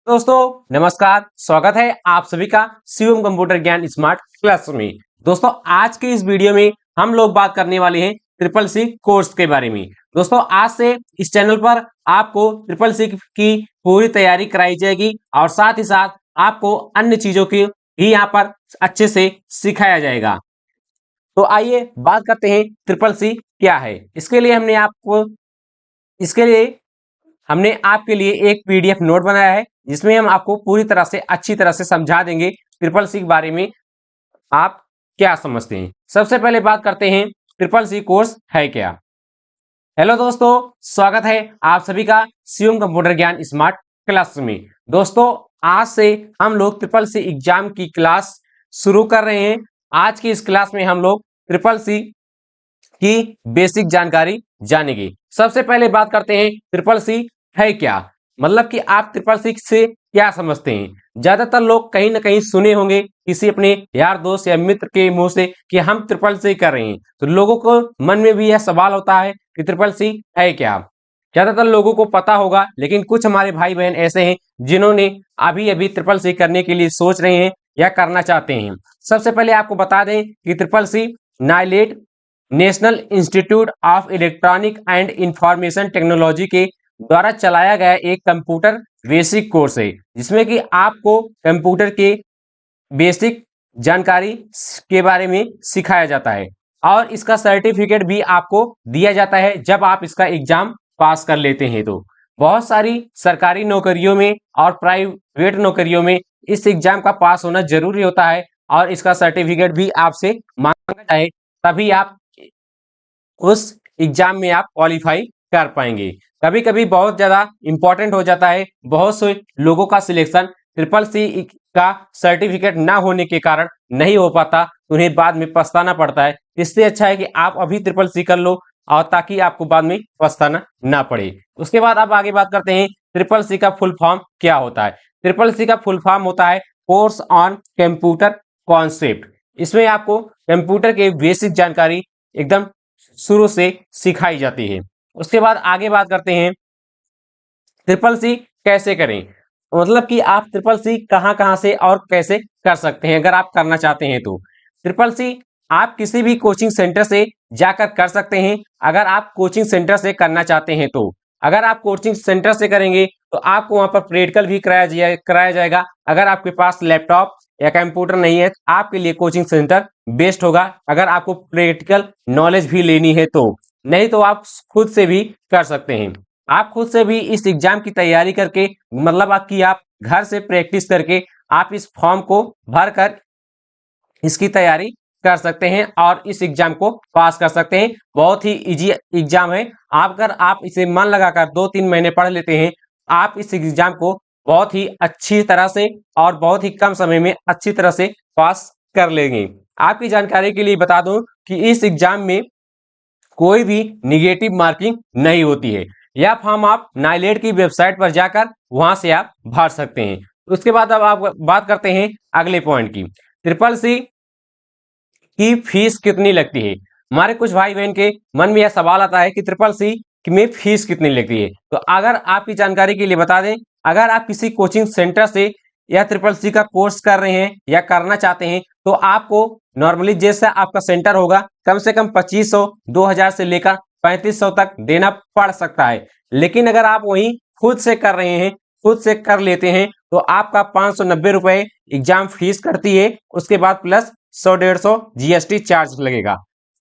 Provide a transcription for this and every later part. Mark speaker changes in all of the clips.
Speaker 1: दोस्तों नमस्कार, स्वागत है आप सभी का शिवम कंप्यूटर ज्ञान स्मार्ट क्लास में। दोस्तों आज के इस वीडियो में हम लोग बात करने वाले हैं ट्रिपल सी कोर्स के बारे में। दोस्तों आज से इस चैनल पर आपको ट्रिपल सी की पूरी तैयारी कराई जाएगी और साथ ही साथ आपको अन्य चीजों की भी यहाँ पर अच्छे से सिखाया जाएगा। तो आइए बात करते हैं ट्रिपल सी क्या है। इसके लिए हमने आपके लिए एक पीडीएफ नोट बनाया है जिसमें हम आपको पूरी तरह से अच्छी तरह से समझा देंगे ट्रिपल सी के बारे में आप क्या समझते हैं। सबसे पहले बात करते हैं ट्रिपल सी कोर्स है क्या। हेलो दोस्तों, स्वागत है आप सभी का शिवम कंप्यूटर ज्ञान स्मार्ट क्लास में। दोस्तों आज से हम लोग ट्रिपल सी एग्जाम की क्लास शुरू कर रहे हैं। आज की इस क्लास में हम लोग ट्रिपल सी की बेसिक जानकारी जानेंगे। सबसे पहले बात करते हैं ट्रिपल सी है क्या, मतलब कि आप ट्रिपल सी से क्या समझते हैं। ज्यादातर लोग कहीं ना कहीं सुने होंगे किसी अपने यार दोस्त या मित्र के मुंह से कि हम ट्रिपल सी कर रहे हैं, तो लोगों को मन में भी यह सवाल होता है कि ट्रिपल सी है क्या। ज्यादातर लोगों को पता होगा, लेकिन कुछ हमारे भाई बहन ऐसे हैं जिन्होंने अभी अभी ट्रिपल सी करने के लिए सोच रहे हैं या करना चाहते हैं। सबसे पहले आपको बता दें कि triple C NIELIT national institute of electronic and information technology के द्वारा चलाया गया एक कंप्यूटर बेसिक कोर्स है, जिसमें कि आपको कंप्यूटर के बेसिक जानकारी के बारे में सिखाया जाता है और इसका सर्टिफिकेट भी आपको दिया जाता है जब आप इसका एग्जाम पास कर लेते हैं। तो बहुत सारी सरकारी नौकरियों में और प्राइवेट नौकरियों में इस एग्जाम का पास होना जरूरी होता है और इसका सर्टिफिकेट भी आपसे मांगा जाता है, तभी आप उस एग्जाम में आप क्वालिफाई कर पाएंगे। कभी कभी बहुत ज्यादा इंपॉर्टेंट हो जाता है, बहुत से लोगों का सिलेक्शन ट्रिपल सी का सर्टिफिकेट ना होने के कारण नहीं हो पाता, उन्हें बाद में पछताना पड़ता है। इससे अच्छा है कि आप अभी ट्रिपल सी कर लो और ताकि आपको बाद में पछताना ना पड़े। उसके बाद आप आगे बात करते हैं ट्रिपल सी का फुल फॉर्म क्या होता है। ट्रिपल सी का फुल फॉर्म होता है कोर्स ऑन कंप्यूटर कॉन्सेप्ट। इसमें आपको कंप्यूटर के बेसिक जानकारी एकदम शुरू से सिखाई जाती है। उसके बाद आगे बात करते हैं ट्रिपल सी कैसे करें, मतलब कि आप ट्रिपल सी कहां कहां से और कैसे कर सकते हैं अगर आप करना चाहते हैं तो। ट्रिपल सी आप किसी भी कोचिंग सेंटर से जाकर कर सकते हैं अगर आप कोचिंग सेंटर से करना चाहते हैं तो। अगर आप कोचिंग सेंटर से करेंगे तो आपको वहां पर प्रैक्टिकल भी कराया जाएगा। अगर आपके पास लैपटॉप या कंप्यूटर नहीं है, आपके लिए कोचिंग सेंटर बेस्ट होगा अगर आपको प्रैक्टिकल नॉलेज भी लेनी है तो। नहीं तो आप खुद से भी कर सकते हैं। आप खुद से भी इस एग्जाम की तैयारी करके, मतलब आप घर से प्रैक्टिस करके आप इस फॉर्म को भरकर इसकी तैयारी कर सकते हैं और इस एग्जाम को पास कर सकते हैं। बहुत ही इजी एग्जाम है। अगर आप इसे मन लगाकर 2-3 महीने पढ़ लेते हैं, आप इस एग्जाम को बहुत ही अच्छी तरह से और बहुत ही कम समय में अच्छी तरह से पास कर लेंगे। आपकी जानकारी के लिए बता दूं कि इस एग्जाम में कोई भी निगेटिव मार्किंग नहीं होती है। यह फॉर्म आप नाइलेट की वेबसाइट पर जाकर वहां से आप भर सकते हैं। उसके बाद अब आप बात करते हैं अगले पॉइंट की, ट्रिपल सी की फीस कितनी लगती है। हमारे कुछ भाई बहन के मन में यह सवाल आता है कि ट्रिपल सी में फीस कितनी लगती है। तो अगर आपकी जानकारी के लिए बता दें, अगर आप किसी कोचिंग सेंटर से या ट्रिपल सी का कोर्स कर रहे हैं या करना चाहते हैं तो आपको नॉर्मली जैसा आपका सेंटर होगा कम से कम 2500 2000 से लेकर 3500 तक देना पड़ सकता है। लेकिन अगर आप वहीं खुद से कर रहे हैं, खुद से कर लेते हैं तो आपका 590 रुपए एग्जाम फीस करती है। उसके बाद प्लस 100-150 जीएसटी चार्ज लगेगा।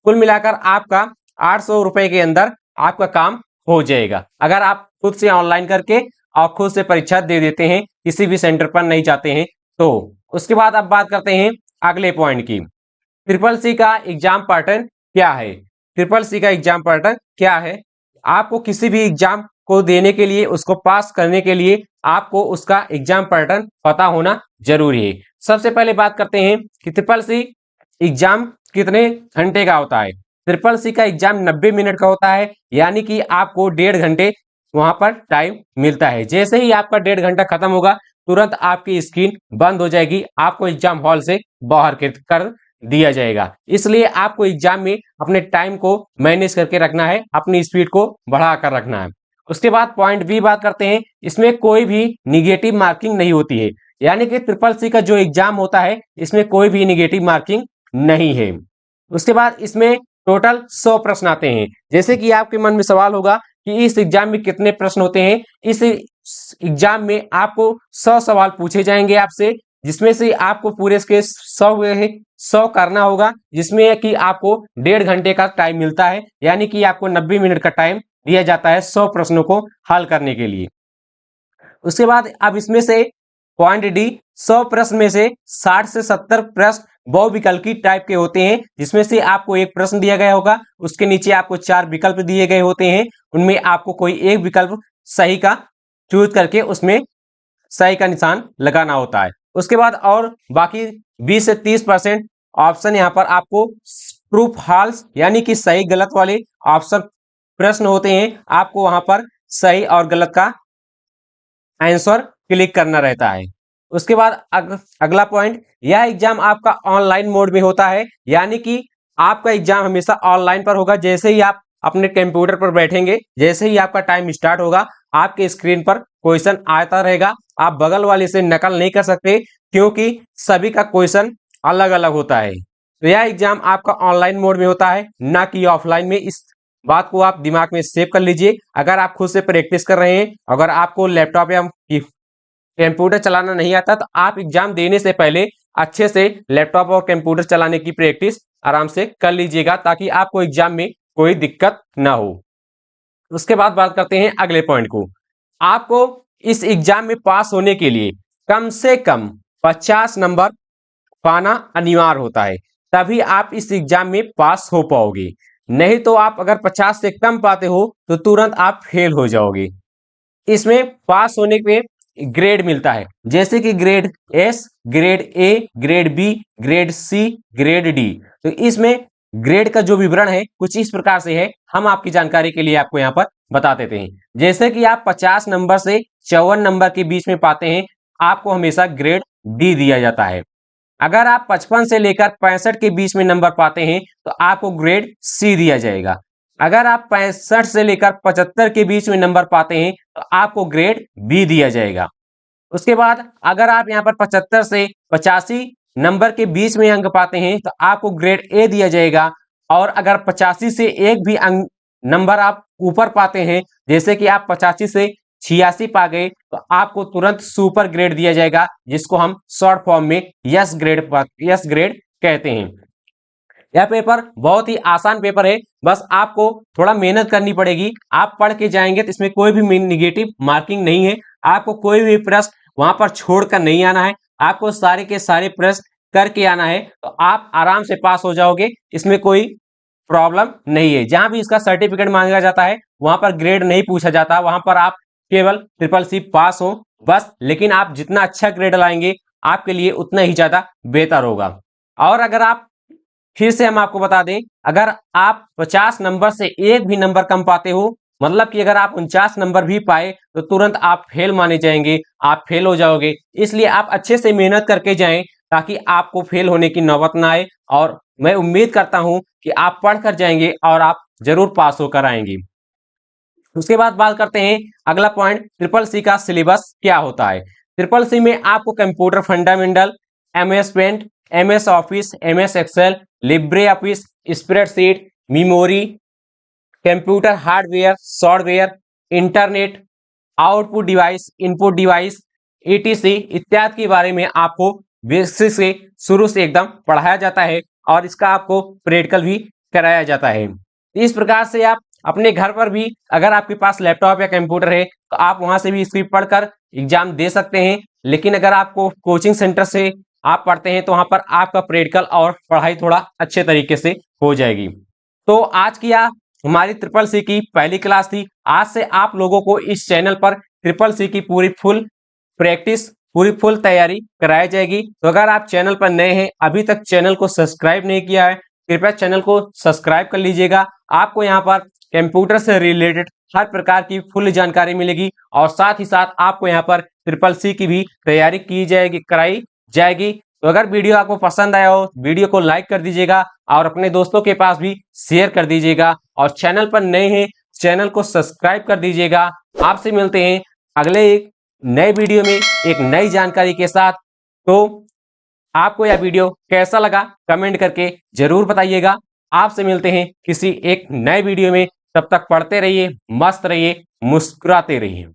Speaker 1: कुल मिलाकर आपका 800 रुपए के अंदर आपका काम हो जाएगा अगर आप खुद से ऑनलाइन करके और खुद से परीक्षा दे देते हैं, किसी भी सेंटर पर नहीं जाते हैं तो। उसके बाद अब बात करते हैं अगले पॉइंट की, ट्रिपल सी का एग्जाम पैटर्न क्या है। ट्रिपल सी का एग्जाम पैटर्न क्या है, आपको किसी भी एग्जाम को देने के लिए, उसको पास करने के लिए आपको उसका एग्जाम पैटर्न पता होना जरूरी है। सबसे पहले बात करते हैं कि ट्रिपल सी एग्जाम कितने घंटे का होता है। ट्रिपल सी का एग्जाम 90 मिनट का होता है, यानी कि आपको 1.5 घंटे वहां पर टाइम मिलता है। जैसे ही आपका 1.5 घंटा खत्म होगा तुरंत आपकी स्क्रीन बंद हो जाएगी, आपको एग्जाम हॉल से बाहर कर दिया जाएगा। इसलिए आपको एग्जाम में अपने टाइम को मैनेज करके रखना है, अपनी स्पीड को बढ़ा कर रखना है। उसके बाद पॉइंट बी बात करते हैं, इसमें कोई भी निगेटिव मार्किंग नहीं होती है, यानी कि ट्रिपल सी का जो एग्जाम होता है इसमें कोई भी निगेटिव मार्किंग नहीं है। उसके बाद इसमें टोटल 100 प्रश्न आते हैं। जैसे कि आपके मन में सवाल होगा कि इस एग्जाम में कितने प्रश्न होते हैं, इस एग्जाम में आपको 100 सवाल पूछे जाएंगे आपसे, जिसमें से आपको पूरे इसके 100 करना होगा, जिसमें कि आपको 1.5 घंटे का टाइम मिलता है, यानी कि आपको 90 मिनट का टाइम दिया जाता है 100 प्रश्नों को हल करने के लिए। उसके बाद अब इसमें से पॉइंट डी, 100 प्रश्न में से 60 से 70 प्रश्न बहुविकल्पी टाइप के होते हैं, जिसमें से आपको एक प्रश्न दिया गया होगा, उसके नीचे आपको 4 विकल्प दिए गए होते हैं, उनमें आपको कोई एक विकल्प सही का चूज करके उसमें सही का निशान लगाना होता है। उसके बाद और बाकी 20 से 30% ऑप्शन यहाँ पर आपको ट्रू फॉल्स यानी कि सही गलत वाले ऑप्शन प्रश्न होते हैं, आपको वहां पर सही और गलत का आंसर क्लिक करना रहता है। उसके बाद अगला पॉइंट, यह एग्जाम आपका ऑनलाइन मोड में होता है, यानी कि आपका एग्जाम हमेशा ऑनलाइन पर होगा। जैसे ही आप अपने कंप्यूटर पर बैठेंगे, जैसे ही आपका टाइम स्टार्ट होगा, आपके स्क्रीन पर क्वेश्चन आता रहेगा, आप बगल वाले से नकल नहीं कर सकते, क्योंकि सभी का क्वेश्चन अलग अलग होता है। तो यह एग्जाम आपका ऑनलाइन मोड में होता है, ना कि ऑफलाइन में। इस बात को आप दिमाग में सेव कर लीजिए। अगर आप खुद से प्रैक्टिस कर रहे हैं, अगर आपको लैपटॉप या कंप्यूटर चलाना नहीं आता, तो आप एग्जाम देने से पहले अच्छे से लैपटॉप और कंप्यूटर चलाने की प्रैक्टिस आराम से कर लीजिएगा, ताकि आपको एग्जाम में कोई दिक्कत ना हो। उसके बाद बात करते हैं अगले पॉइंट को। आपको इस एग्जाम में पास होने के लिए कम से कम 50 नंबर पाना अनिवार्य होता है, तभी आप इस एग्जाम में पास हो पाओगे। नहीं तो आप अगर 50 से कम पाते हो तो तुरंत आप फेल हो जाओगे। इसमें पास होने पे ग्रेड मिलता है, जैसे कि grade S, grade A, grade B, grade C, grade D. तो इसमें ग्रेड का जो विवरण है कुछ इस प्रकार से है, हम आपकी जानकारी के लिए आपको यहाँ पर बता देते हैं। जैसे कि आप 50 नंबर से 54 नंबर के बीच में पाते हैं, आपको हमेशा ग्रेड डी दिया जाता है। अगर आप 55 से लेकर 65 के बीच में नंबर पाते हैं तो आपको ग्रेड सी दिया जाएगा। अगर आप 65 से लेकर 75 के बीच में नंबर पाते हैं तो आपको ग्रेड बी दिया जाएगा। उसके बाद अगर आप यहाँ पर 75 से 85 नंबर के बीच में अंक पाते हैं तो आपको ग्रेड ए दिया जाएगा। और अगर 85 से एक भी अंक नंबर आप ऊपर पाते हैं, जैसे कि आप 85 से 86 पा गए, तो आपको तुरंत सुपर ग्रेड दिया जाएगा, जिसको हम शॉर्ट फॉर्म में यस ग्रेड कहते हैं। यह पेपर बहुत ही आसान पेपर है, बस आपको थोड़ा मेहनत करनी पड़ेगी। आप पढ़ के जाएंगे तो इसमें कोई भी निगेटिव मार्किंग नहीं है, आपको कोई भी प्रश्न वहां पर छोड़कर नहीं आना है, आपको सारे के सारे प्रश्न करके आना है, तो आप आराम से पास हो जाओगे। इसमें कोई प्रॉब्लम नहीं है। जहां भी इसका सर्टिफिकेट मांगा जाता है वहां पर ग्रेड नहीं पूछा जाता, वहां पर आप केवल ट्रिपल सी पास हो बस। लेकिन आप जितना अच्छा ग्रेड लाएंगे आपके लिए उतना ही ज्यादा बेहतर होगा। और अगर आप फिर से हम आपको बता दें, अगर आप 50 नंबर से एक भी नंबर कम पाते हो, मतलब कि अगर आप 49 नंबर भी पाए तो तुरंत आप फेल माने जाएंगे, आप फेल हो जाओगे। इसलिए आप अच्छे से मेहनत करके जाएं, ताकि आपको फेल होने की नौबत ना आए। और मैं उम्मीद करता हूं कि आप पढ़कर जाएंगे और आप जरूर पास होकर आएंगे। उसके बाद बात करते हैं अगला पॉइंट, ट्रिपल सी का सिलेबस क्या होता है। ट्रिपल सी में आपको computer fundamental, MS Paint, MS Office, MS Excel, LibreOffice, spreadsheet, memory, computer hardware, software, internet, output device, input device, etc इत्यादि के बारे में आपको बेसिक से शुरू से एकदम पढ़ाया जाता है, और इसका आपको प्रैक्टिकल भी कराया जाता है। इस प्रकार से आप अपने घर पर भी, अगर आपके पास लैपटॉप या कंप्यूटर है, तो आप वहां से भी स्क्रिप्ट पढ़कर एग्जाम दे सकते हैं। लेकिन अगर आपको कोचिंग सेंटर से आप पढ़ते हैं तो वहां पर आपका प्रैक्टिकल और पढ़ाई थोड़ा अच्छे तरीके से हो जाएगी। तो आज की हमारी ट्रिपल सी की पहली क्लास थी। आज से आप लोगों को इस चैनल पर ट्रिपल सी की पूरी फुल प्रैक्टिस, पूरी फुल तैयारी कराई जाएगी। तो अगर आप चैनल पर नए हैं, अभी तक चैनल को सब्सक्राइब नहीं किया है, कृपया चैनल को सब्सक्राइब कर लीजिएगा। आपको यहाँ पर कंप्यूटर से रिलेटेड हर प्रकार की फुल जानकारी मिलेगी, और साथ ही साथ आपको यहाँ पर ट्रिपल सी की भी तैयारी की जाएगी, कराई जाएगी। तो अगर वीडियो आपको पसंद आया हो, वीडियो को लाइक कर दीजिएगा और अपने दोस्तों के पास भी शेयर कर दीजिएगा। और चैनल पर नए हैं, चैनल को सब्सक्राइब कर दीजिएगा। आपसे मिलते हैं अगले एक नए वीडियो में एक नई जानकारी के साथ। तो आपको यह वीडियो कैसा लगा कमेंट करके जरूर बताइएगा। आपसे मिलते हैं किसी एक नए वीडियो में, तब तक पढ़ते रहिए, मस्त रहिए, मुस्कुराते रहिए।